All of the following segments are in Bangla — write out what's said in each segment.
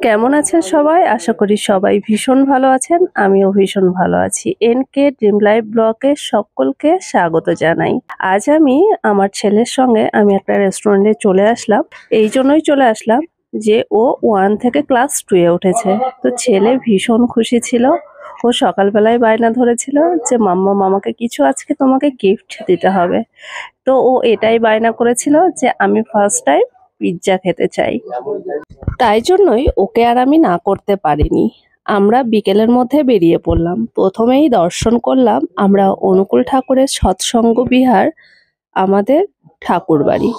কেমন আছেন সবাই? আশা করি সবাই ভীষণ ভালো আছেন। আমিও ভীষণ ভালো আছি। এনকে ড্রিম লাইফ ব্লগে সকলকে স্বাগত জানাই। আজ আমি আমার ছেলের সঙ্গে আমি একটা রেস্টুরেন্টে চলে আসলাম। এই জন্যই চলে আসলাম যে ও 1 থেকে ক্লাস 2 এ উঠেছে। তো ছেলে ভীষণ খুশি ছিল। ও সকালবেলায় বায়না ধরেছিল যে মাম্মা আমাকে কিছু আজকে তোমাকে গিফট দিতে হবে। তো ও এটাই বায়না করেছিল যে আমি ফার্স্ট টাইম পিজ্জা খেতে চাই। তাই জন্যই ওকে আর আমি না করতে পারিনি। আমরা বিকেলের মধ্যে বেরিয়ে পড়লাম। প্রথমেই দর্শন করলাম আমরা অনুকূল ঠাকুরের সৎসঙ্গ বিহার, আমাদের ঠাকুরবাড়ি।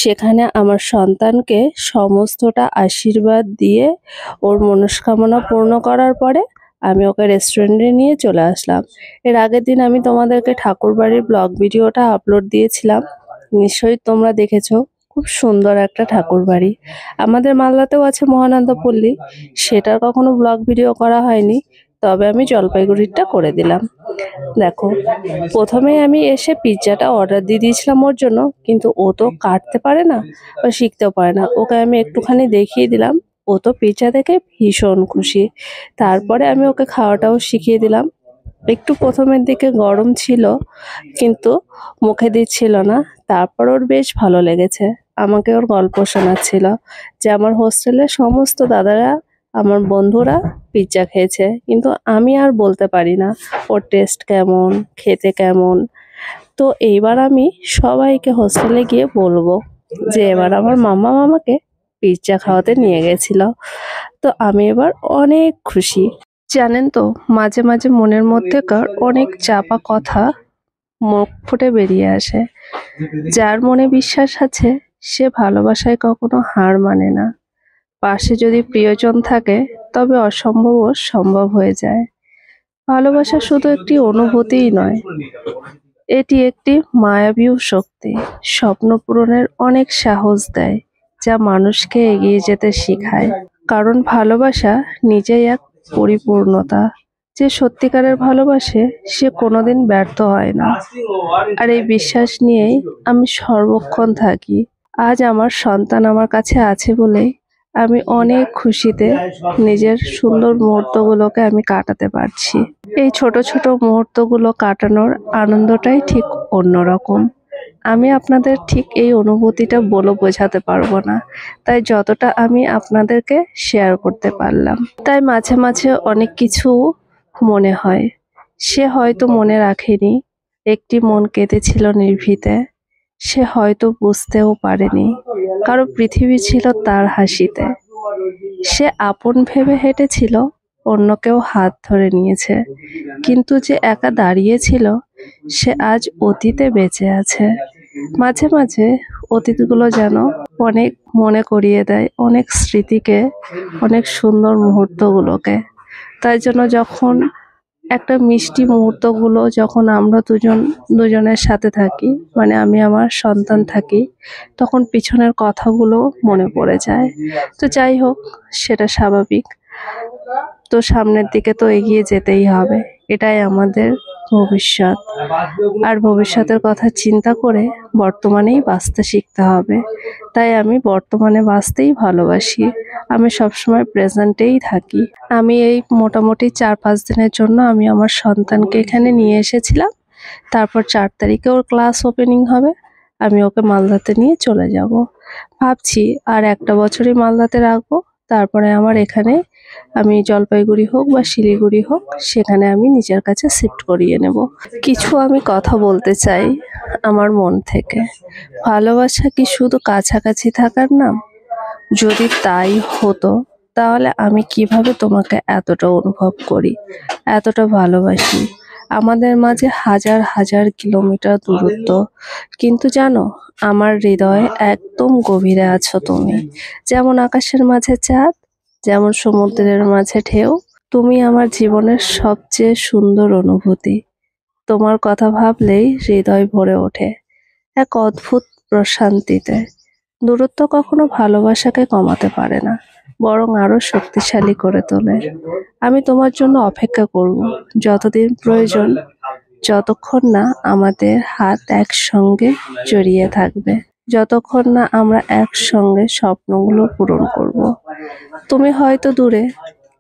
সেখানে আমার সন্তানকে সমস্তটা আশীর্বাদ দিয়ে ওর মনস্কামনা পূর্ণ করার পরে আমি ওকে রেস্টুরেন্টে নিয়ে চলে আসলাম। এর আগের দিন আমি তোমাদেরকে ঠাকুরবাড়ির ব্লগ ভিডিওটা আপলোড দিয়েছিলাম, নিশ্চয়ই তোমরা দেখেছো। খুব সুন্দর একটা ঠাকুরবাড়ি। আমাদের মালদাতেও আছে মহানন্দপল্লী, সেটার কখনো ব্লগ ভিডিও করা হয়নি, তবে আমি জলপাইগুড়িরটা করে দিলাম। দেখো, প্রথমে আমি এসে পিৎজাটা অর্ডার দিয়ে দিয়েছিলাম ওর জন্য, কিন্তু ও তো কাটতে পারে না বা শিখতেও পারে না। ওকে আমি একটুখানি দেখিয়ে দিলাম, ও তো পিৎজা দেখে ভীষণ খুশি। তারপরে আমি ওকে খাওয়াটাও শিখিয়ে দিলাম। একটু প্রথমের দিকে গরম ছিল, কিন্তু মুখে দিচ্ছিল না। তারপর ওর বেশ ভালো লেগেছে। আমাকে ওর গল্প শোনাচ্ছিল যে আমার হোস্টেলের সমস্ত দাদারা, আমার বন্ধুরা পিৎজা খেয়েছে, কিন্তু আমি আর বলতে পারি না ওর টেস্ট কেমন, খেতে কেমন। তো এইবার আমি সবাইকে হোস্টেলে গিয়ে বলবো যে এবার আমার মাম্মা আমাকে পিৎজা খাওয়াতে নিয়ে গেছিল। তো আমি এবার অনেক খুশি। জানেন তো, মাঝে মাঝে মনের মধ্যেকার অনেক চাপা কথা মুখ ফুটে বেরিয়ে আসে। যার মনে বিশ্বাস আছে সে ভালোবাসায় কখনো হার মানে না। পাশে যদি প্রিয়জন থাকে তবে অসম্ভবও সম্ভব হয়ে যায়। ভালোবাসা শুধু একটি অনুভূতিই নয়, এটি একটি মায়াবী শক্তি। স্বপ্ন পূরণের অনেক সাহস দেয়, যা মানুষকে এগিয়ে যেতে শেখায়। কারণ ভালোবাসা নিজেই এক পরিপূর্ণতা। যে সত্যিকারের ভালোবাসে সে কোনোদিন ব্যর্থ হয় না। আর এই বিশ্বাস নিয়েই আমি সর্বক্ষণ থাকি। আজ আমার সন্তান আমার কাছে আছে বলেই আমি অনেক খুশিতে নিজের সুন্দর মুহূর্তগুলোকে আমি কাটাতে পারছি। এই ছোট ছোট মুহূর্তগুলো কাটানোর আনন্দটাই ঠিক অন্যরকম। আমি আপনাদের ঠিক এই অনুভূতিটা বলে বোঝাতে পারবো না, তাই যতটা আমি আপনাদেরকে শেয়ার করতে পারলাম। তাই মাঝে মাঝে অনেক কিছু মনে হয়, সে হয়তো মনে রাখেনি একটি মন কেঁদেছিল নিভৃতে। সে হয়তো বুঝতেও পারেনি কারো পৃথিবী ছিল তার হাসিতে। সে আপন ভেবে হেঁটেছিল, অন্য কেউ হাত ধরে নিয়েছে, কিন্তু যে একা দাঁড়িয়েছিল সে আজ অতীতে বেঁচে আছে। মাঝে মাঝে অতীতগুলো যেন অনেক মনে করিয়ে দেয় অনেক স্মৃতিকে, অনেক সুন্দর মুহূর্তগুলোকে। তাই জন্য যখন একটা মিষ্টি মুহূর্তগুলো যখন আমরা দুজনের সাথে থাকি, মানে আমি আমার সন্তান থাকি, তখন পিছনের কথাগুলো মনে পড়ে যায়। তো যাই হোক, সেটা স্বাভাবিক। তো সামনের দিকে তো এগিয়ে যেতেই হবে, এটাই আমাদের ভবিষ্যৎ। আর ভবিষ্যতের কথা চিন্তা করে বর্তমানেই বাঁচতে শিখতে হবে। তাই আমি বর্তমানে বাঁচতেই ভালোবাসি। আমি সবসময় প্রেজেন্টেই থাকি। আমি এই মোটামুটি 4-5 দিনের জন্য আমি আমার সন্তানকে এখানে নিয়ে এসেছিলাম। তারপর 4 তারিখে ওর ক্লাস ওপেনিং হবে, আমি ওকে মালদাতে নিয়ে চলে যাব। ভাবছি আর একটা বছরই মালদাতে রাখবো, তারপরে আমার এখানে আমি জলপাইগুড়ি হোক বা শিলিগুড়ি হোক, সেখানে আমি নিজের কাছে শিফট করিয়ে নেব। কিছু আমি কথা বলতে চাই আমার মন থেকে। ভালোবাসা কি শুধু কাছাকাছি থাকার নাম? যদি তাই হতো তাহলে আমি কিভাবে তোমাকে এতটা অনুভব করি, এতটা ভালোবাসি। আমাদের মাঝে হাজার হাজার কিলোমিটার দূরত্ব, কিন্তু জানো, আমার হৃদয়ে একদম গভীরে আছো তুমি। যেমন আকাশের মাঝে চাঁদ, যেমন সমুদ্রের মাঝে ঢেউ, তুমি আমার জীবনের সবচেয়ে সুন্দর অনুভূতি। তোমার কথা ভাবলেই হৃদয় ভরে ওঠে এক অদ্ভুত প্রশান্তিতে। দূরত্ব কখনো ভালোবাসাকে কমাতে পারে না, বরং আরো শক্তিশালী করে তোলে। আমি তোমার জন্য অপেক্ষা করব যতদিন প্রয়োজন, যতক্ষণ না আমাদের হাত একসঙ্গে জড়িয়ে থাকবে। যতক্ষণ না আমরা একসঙ্গে স্বপ্নগুলো পূরণ করব। তুমি হয়তো দূরে,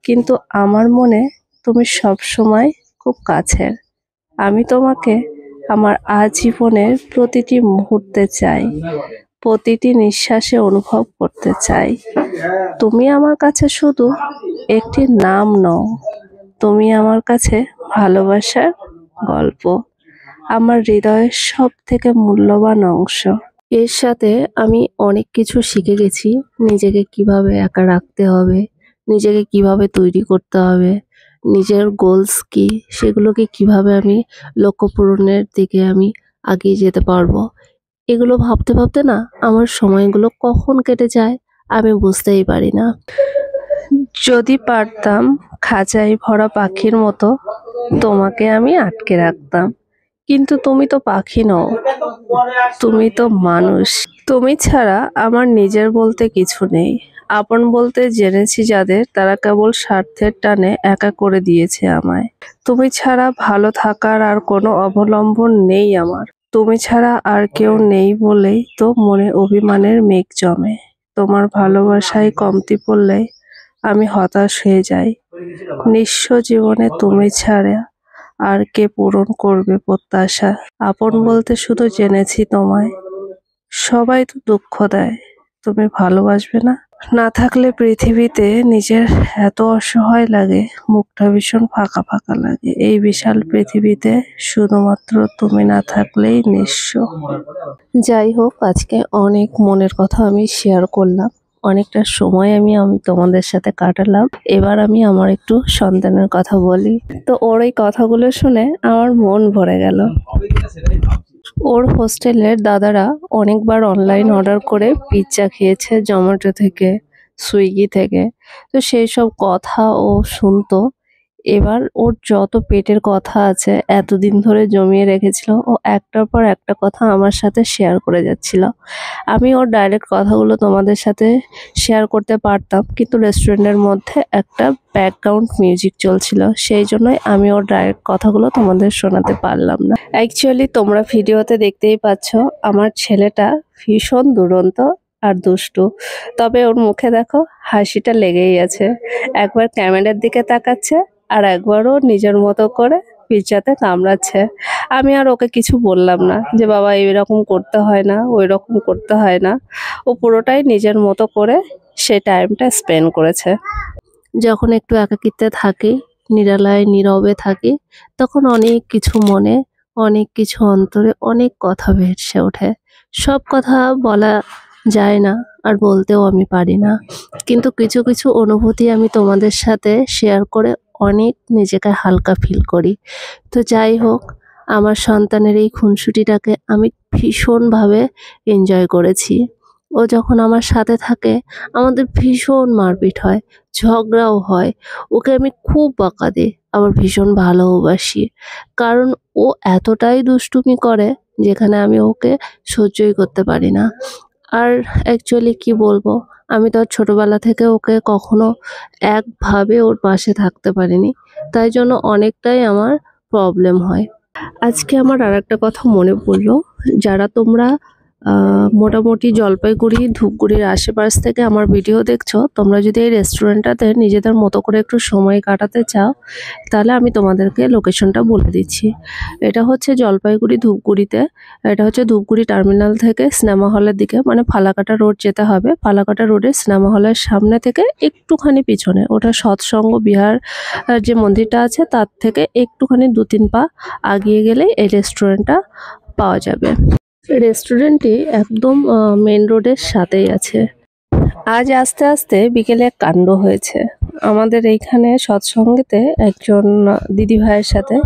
কিন্তু আমার মনে তুমি সব সময় খুব কাছের। আমি তোমাকে আমার আজীবনের প্রতিটি মুহূর্তে চাই, প্রতিটি নিঃশ্বাসে অনুভব করতে চাই। তুমি আমার কাছে শুধু একটি নাম নও, তুমি আমার কাছে ভালোবাসার গল্প, আমার হৃদয়ের সব থেকে মূল্যবান অংশ। এর সাথে আমি অনেক কিছু শিখে গেছি, নিজেকে কিভাবে একা রাখতে হবে, নিজেকে কিভাবে তৈরি করতে হবে, নিজের গোলস কি, সেগুলোকে কিভাবে আমি লক্ষ্য পূরণের দিকে আমি এগিয়ে যেতে পারবো। এগুলো ভাবতে ভাবতে না আমার সময়গুলো কখন কেটে যায় আমি বুঝতেই পারি না। যদি পারতাম খাঁচায় ভরা পাখির মতো তোমাকে আমি আটকে রাখতাম, কিন্তু তুমি তো পাখি নও, তুমি তো মানুষ। তুমি ছাড়া আমার নিজের বলতে কিছু নেই। আপন বলতে জেনেছি যাদের, তারা কেবল স্বার্থের টানে একা করে দিয়েছে আমায়। তুমি ছাড়া ভালো থাকার আর কোনো অবলম্বন নেই আমার। তুমি ছাড়া আর কেউ নেই বলেই তো মনে অভিমানের মেঘ জমে। তোমার ভালোবাসায় কমতি পড়লে আমি হতাশ হয়ে যাই। নিঃস্ব জীবনে তুমি ছাড়া আর কে পূরণ করবে প্রত্যাশা। আপন বলতে শুধু জেনেছি তোমায়। সবাই তো দুঃখ দেয়, তুমি ভালোবাসবে না। না থাকলে পৃথিবীতে নিজের এত অসহায় লাগে, মুখটা ভীষণ ফাঁকা ফাঁকা লাগে। এই বিশাল পৃথিবীতে শুধুমাত্র তুমি না থাকলেই নিঃস্ব। যাই হোক, আজকে অনেক মনের কথা আমি শেয়ার করলাম, অনেকটা সময় আমি তোমাদের সাথে কাটালাম। এবার আমি আমার একটু সন্তানের কথা বলি। তো ওর এই কথাগুলো শুনে আমার মন ভরে গেল। ওর হোস্টেলের দাদারা অনেকবার অনলাইন অর্ডার করে পিৎজা খেয়েছে, জোম্যাটো থেকে, সুইগি থেকে। তো সেই সব কথা ও শুনতো। এবার ওর যত পেটের কথা আছে এতদিন ধরে জমিয়ে রেখেছিল, ও একটার পর একটা কথা আমার সাথে শেয়ার করে যাচ্ছিল। আমি ওর ডাইরেক্ট কথাগুলো তোমাদের সাথে শেয়ার করতে পারতাম, কিন্তু রেস্টুরেন্টের মধ্যে একটা ব্যাকগ্রাউন্ড মিউজিক চলছিল, সেই জন্যই আমি ওর ডাইরেক্ট কথাগুলো তোমাদের শোনাতে পারলাম না। অ্যাকচুয়ালি তোমরা ভিডিওতে দেখতেই পাচ্ছ আমার ছেলেটা ভীষণ দুরন্ত আর দুষ্টু, তবে ওর মুখে দেখো হাসিটা লেগেই আছে। একবার ক্যামেরার দিকে তাকাচ্ছে আর একবারও নিজের মতো করে পিৎজাতে কামড়াচ্ছে। আমি আর ওকে কিছু বললাম না যে বাবা এইরকম করতে হয় না, ওই রকম করতে হয় না। ও পুরোটাই নিজের মতো করে সে টাইমটা স্পেন্ড করেছে। যখন একটু একাকিত্বে থাকি, নিরালায় নীরবে থাকি, তখন অনেক কিছু মনে, অনেক কিছু অন্তরে, অনেক কথা ভেসে ওঠে। সব কথা বলা যায় না, আর বলতেও আমি পারি না, কিন্তু কিছু কিছু অনুভূতি আমি তোমাদের সাথে শেয়ার করে অনেক নিজেকে হালকা ফিল করি। তো যাই হোক, আমার সন্তানের এই খুনসুটিটাকে আমি ভীষণভাবে এনজয় করেছি। ও যখন আমার সাথে থাকে আমাদের ভীষণ মারপিট হয়, ঝগড়াও হয়। ওকে আমি খুব বকা দিই, আবার ভীষণ ভালোবাসি, কারণ ও এতটাই দুষ্টুমি করে যেখানে আমি ওকে সহ্যই করতে পারি না। আর অ্যাকচুয়ালি কি বলবো, আমি তো আর ছোটবেলা থেকে ওকে কখনো একভাবে ওর পাশে থাকতে পারিনি, তাই জন্য অনেকটাই আমার প্রবলেম হয়। আজকে আমার আরেকটা কথা মনে পড়লো, যারা তোমরা মোটামুটি জলপাইগুড়ি ধূপগুড়ির আশেপাশ থেকে আমার ভিডিও দেখছো, তোমরা যদি এই রেস্টুরেন্টটাতে নিজেদের মতো করে একটু সময় কাটাতে চাও, তাহলে আমি তোমাদেরকে লোকেশনটা বলে দিচ্ছি। এটা হচ্ছে জলপাইগুড়ি ধূপগুড়িতে। এটা হচ্ছে ধূপগুড়ি টার্মিনাল থেকে সিনেমা হলের দিকে, মানে ফালাকাটা রোড যেতে হবে। ফালাকাটা রোডে সিনেমা হলের সামনে থেকে একটুখানি পিছনে, ওটা সৎসঙ্গ বিহার যে মন্দিরটা আছে তার থেকে একটুখানি 2-3 পা আগিয়ে গেলেই এই রেস্টুরেন্টটা পাওয়া যাবে। রেস্টুরেন্টটি একদম মেন রোডের সাথেই আছে। আজ আস্তে আস্তে বিকেলে এক কাণ্ড হয়েছে। আমাদের এইখানে সৎসঙ্গেতে একজন দিদি ভাইয়ের সাথে,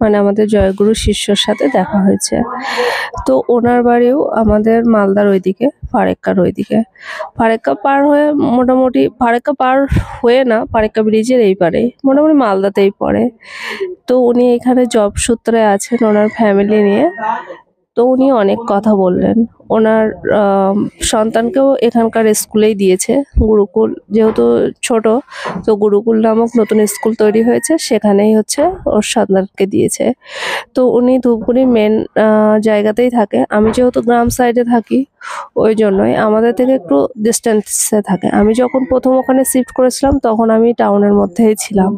মানে আমাদের জয়গুরু শিষ্যর সাথে দেখা হয়েছে। তো ওনার বাড়িও আমাদের মালদার ওইদিকে, ফারাক্কার ওইদিকে। ফারাক্কা পার হয়ে, মোটামুটি ফারাক্কা পার হয়ে না, ফারাক্কা ব্রিজের এই পারেই, মোটামুটি মালদাতেই পড়ে। তো উনি এখানে জব সূত্রে আছেন ওনার ফ্যামিলি নিয়ে। তো তো উনি অনেক কথা বললেন। ওনার সন্তানকেও এখানকার স্কুলেই দিয়েছে, গুরুকুল যেহেতু ছোট, তো গুরুকুল নামক নতুন স্কুল তৈরি হয়েছে, সেখানেই হচ্ছে ওর সন্তানকে দিয়েছে। তো উনি ধূপগুড়ি মেন জায়গাতেই থাকে। আমি যেহেতু গ্রাম সাইডে থাকি, ওই জন্যই আমাদের থেকে একটু ডিস্টেন্সে থাকে। আমি যখন প্রথম ওখানে শিফট করেছিলাম তখন আমি টাউনের মধ্যেই ছিলাম।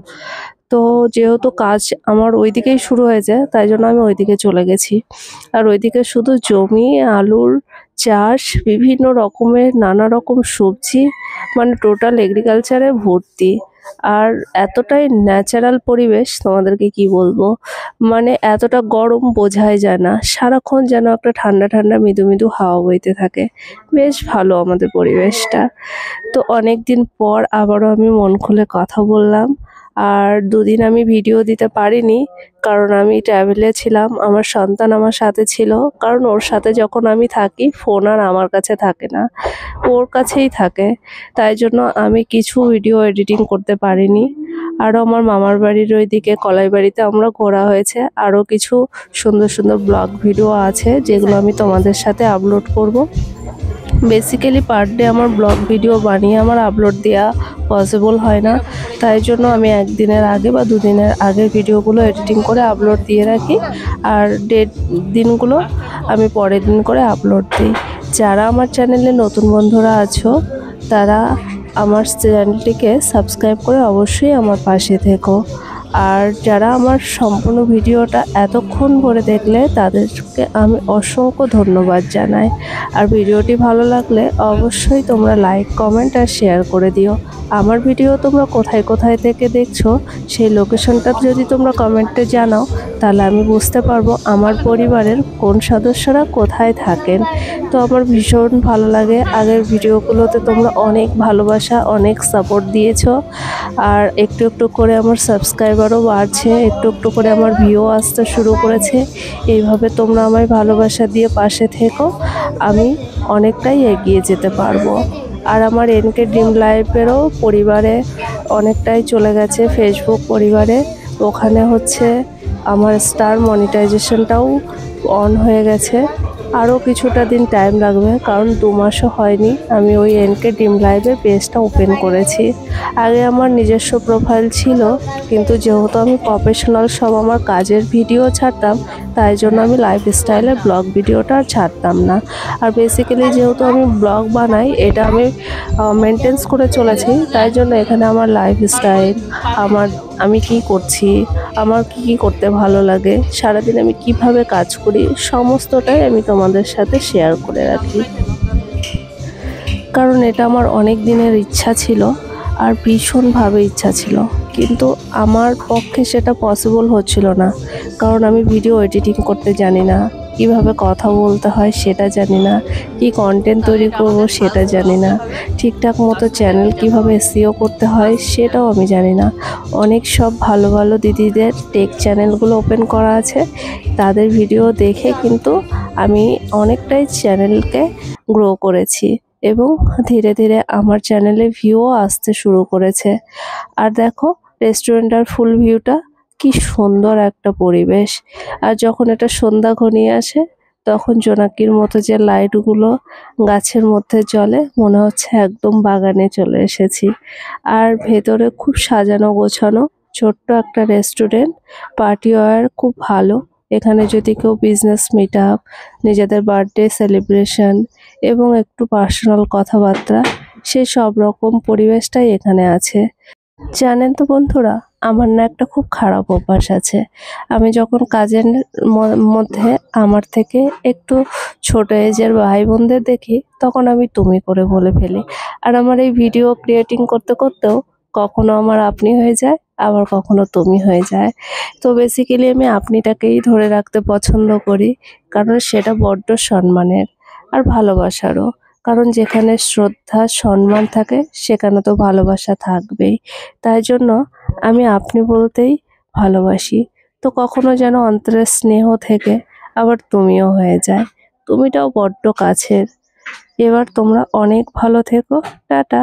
তো যেহেতু কাজ আমার ওইদিকেই শুরু হয়েছে, তাই জন্য আমি ওইদিকে চলে গেছি। আর ওইদিকে শুধু জমি, আলুর চাষ, বিভিন্ন রকমের নানা রকম সবজি, মানে টোটাল এগ্রিকালচারে ভর্তি। আর এতটাই ন্যাচারাল পরিবেশ, তোমাদেরকে কি বলবো, মানে এতটা গরম বোঝাই যায় না, সারাক্ষণ যেন একটা ঠান্ডা ঠান্ডা মৃদু মৃদু হাওয়া বইতে থাকে। বেশ ভালো আমাদের পরিবেশটা। তো অনেক দিন পর আবারও আমি মন খুলে কথা বললাম। আর দুদিন আমি ভিডিও দিতে পারিনি, কারণ আমি ট্রাভেলে ছিলাম। আমার সন্তান আমার সাথে ছিল, কারণ ওর সাথে যখন আমি থাকি ফোন আর আমার কাছে থাকে না, ওর কাছেই থাকে। তাই জন্য আমি কিছু ভিডিও এডিটিং করতে পারিনি। আরও আমার মামার বাড়ির ওইদিকে কলাইবাড়িতে আমরা ঘোরা হয়েছে। আরও কিছু সুন্দর সুন্দর ব্লগ ভিডিও আছে, যেগুলো আমি তোমাদের সাথে আপলোড করব। বেসিক্যালি পার ডে আমার ব্লগ ভিডিও বানিয়ে আমার আপলোড দেওয়া পসিবল হয় না, তাই জন্য আমি একদিনের আগে বা দুদিনের আগের ভিডিওগুলো এডিটিং করে আপলোড দিয়ে রাখি, আর ডেট দিনগুলো আমি পরের দিন করে আপলোড দিই। যারা আমার চ্যানেলে নতুন বন্ধুরা আছো, তারা আমার চ্যানেলটিকে সাবস্ক্রাইব করে অবশ্যই আমার পাশে থেকো। আর যারা আমার সম্পূর্ণ ভিডিওটা এতক্ষণ ধরে দেখলে, তাদেরকে আমি অসংখ্য ধন্যবাদ জানাই। আর ভিডিওটি ভালো লাগলে অবশ্যই তোমরা লাইক, কমেন্ট আর শেয়ার করে দিও। আমার ভিডিও তোমরা কোথায় কোথায় থেকে দেখছো, সেই লোকেশনটা যদি তোমরা কমেন্টে জানাও, তাহলে আমি বুঝতে পারবো আমার পরিবারের কোন সদস্যরা কোথায় থাকেন। তো আমার ভীষণ ভালো লাগে, আগের ভিডিওগুলোতে তোমরা অনেক ভালোবাসা, অনেক সাপোর্ট দিয়েছো। আর একটু একটু করে আমার সাবস্ক্রাইবারও বাড়ছে, একটু একটু করে আমার ভিউ আসতে শুরু করেছে। এইভাবে তোমরা আমায় ভালোবাসা দিয়ে পাশে থেকো, আমি অনেকটাই এগিয়ে যেতে পারবো। আর আমার এনকে ড্রিম লাইফেরও পরিবারে অনেকটাই চলে গেছে, ফেসবুক পরিবারে। ওখানে হচ্ছে আমার স্টার মনিটাইজেশনটাও অন হয়ে গেছে। আরও কিছুটা দিন টাইম লাগবে, কারণ 2 মাসও হয়নি আমি ওই এনকে ড্রিম লাইভের পেজটা ওপেন করেছি। আগে আমার নিজস্ব প্রোফাইল ছিল, কিন্তু যেহেতু আমি প্রফেশনাল সব আমার কাজের ভিডিও ছাড়তাম, তাই জন্য আমি লাইফস্টাইলের ব্লগ ভিডিওটা আর ছাড়তাম না। আর বেসিক্যালি যেহেতু আমি ব্লগ বানাই, এটা আমি মেনটেন্স করে চলেছি, তাই জন্য এখানে আমার লাইফস্টাইল, আমি কি করছি, আমার কি করতে ভালো লাগে, সারাদিন আমি কিভাবে কাজ করি, সমস্তটাই আমি তোমাদের সাথে শেয়ার করে রাখি। কারণ এটা আমার অনেক দিনের ইচ্ছা ছিল, আর ভীষণভাবে ইচ্ছা ছিল, কিন্তু আমার পক্ষে সেটা পসিবল হচ্ছিল না। কারণ আমি ভিডিও এডিটিং করতে জানি না, কিভাবে কথা বলতে হয় সেটা জানি না, কি কন্টেন্ট তৈরি করব সেটা জানি না, ঠিকঠাক মতো চ্যানেল কিভাবে এসইও করতে হয় সেটাও আমি জানি না। অনেক সব ভালো ভালো দিদিদের টেক চ্যানেলগুলো ওপেন করা আছে, তাদের ভিডিও দেখে কিন্তু আমি অনেকটাই চ্যানেলকে গ্রো করেছি, এবং ধীরে ধীরে আমার চ্যানেলে ভিউও আসতে শুরু করেছে। আর দেখো রেস্টুরেন্টের ফুল ভিউটা, কি সুন্দর একটা পরিবেশ। আর যখন এটা সন্ধ্যা ঘনিয়ে আসে, তখন জোনাকির মতো যে লাইটগুলো গাছের মধ্যে জ্বলে, মনে হচ্ছে একদম বাগানে চলে এসেছি। আর ভেতরে খুব সাজানো গোছানো ছোট্ট একটা রেস্টুরেন্ট, পার্টি ওয়্যার খুব ভালো। এখানে যদি কেউ বিজনেস মিট আপ, নিজেদের বার্থডে সেলিব্রেশন এবং একটু পার্সোনাল কথাবার্তা, সেই সব রকম পরিবেশটাই এখানে আছে। জানেন তো বন্ধুরা, আমার না একটা খুব খারাপ অভ্যাস আছে। আমি যখন কাজের মধ্যে আমার থেকে একটু ছোট এজের ভাই বোনদের দেখি, তখন আমি তুমি করে বলে ফেলি। আর আমার এই ভিডিও ক্রিয়েটিং করতে করতেও কখনো আমার আপনি হয়ে যায়, আবার কখনো তুমি হয়ে যায়। তো বেসিক্যালি আমি আপনিটাকেই ধরে রাখতে পছন্দ করি, কারণ সেটা বড্ড সম্মানের আর ভালোবাসারও। কারণ যেখানে শ্রদ্ধা সম্মান থাকে, সেখানে তো ভালোবাসা থাকবেই। তাই জন্য আমি আপনি বলতেই ভালোবাসি। তো কখনো যেন অন্তরের স্নেহ থেকে আবার তুমিও হয়ে যায়, তুমিটাও বড্ড কাছের। এবার তোমরা অনেক ভালো থেকো, টাটা।